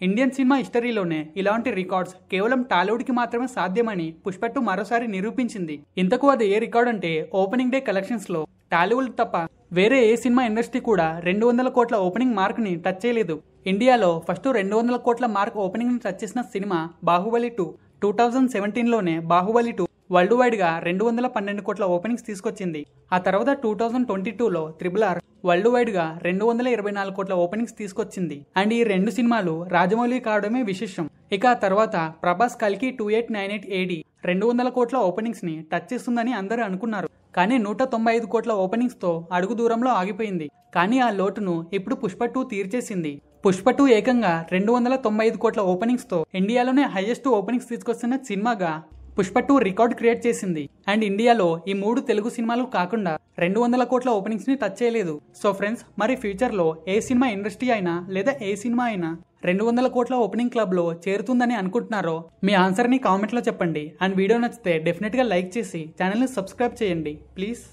Indian cinema హిస్టరీలోనే ఇలాంటి records కేవలం టాలీవుడ్ కి మాత్రమే సాధ్యమని పుష్ప 2 మరోసారి నిరూపించింది. ఇంతకు అది ఏ రికార్డ్ అంటే ఓపెనింగ్ డే కలెక్షన్స్ లో టాలీవుడ్ తప్ప వేరే ఏ సినిమా ఇండస్ట్రీ కూడా 200 కోట్ల ఓపెనింగ్ మార్క్ ని టచ్ చేయలేదు. ఇండియాలో ఫస్ట్ 200 కోట్ల మార్క్ ఓపెనింగ్ ని టచ్ చేసిన సినిమా బాహుబలి 2. 2017లోనే బాహుబలి 2 వరల్డ్ వైడ్ గా 212 కోట్ల ఓపెనింగ్స్ తీసుకొచ్చింది. ఆ తర్వాత 2022లో RRR వరల్డ్ వైడ్ గా 224 కోట్ల ఓపెనింగ్స్ తీసుకొచ్చింది. అండ్ ఈ రెండు సినిమాలు రాజమౌళి కావడమే విశేషం. ఇక ఆ తర్వాత ప్రభాస్ కల్కి 2898 AD 200 కోట్ల ఓపెనింగ్స్ ని టచ్ చేస్తుందని అందరూ అనుకున్నారు. కానీ 195 కోట్ల ఓపెనింగ్స్ తో అడుగు దూరంలో ఆగిపోయింది. కానీ ఆ లోటును ఇప్పుడు పుష్ప 2 తీర్చేసింది. పుష్ప 2 ఏకంగా 295 కోట్ల ఓపెనింగ్స్ తో ఇండియాలోనే హైయెస్ట్ ఓపెనింగ్స్ తీసుకొస్తున్న సినిమాగా పుష్ప 2 రికార్డ్ క్రియేట్ చేసింది. అండ్ ఇండియాలో ఈ 3 తెలుగు సినిమాలు కాకుండా 200 కోట్ల ఓపెనింగ్స్ ని టచ్ చేయలేదు. సో ఫ్రెండ్స్, మరి ఫ్యూచర్ లో ఏ సినిమా ఇండస్ట్రీ అయినా లేదా ఏ సినిమా అయినా 200 కోట్ల ఓపెనింగ్ క్లబ్ లో చేరుతుందని అనుకుంటున్నారో మీ ఆన్సర్ ని కామెంట్ లో చెప్పండి. అండ్ వీడియో నచ్చితే డెఫినెట్ గా లైక్ చేసి ఛానల్ ని సబ్స్క్రైబ్ చేయండి ప్లీజ్.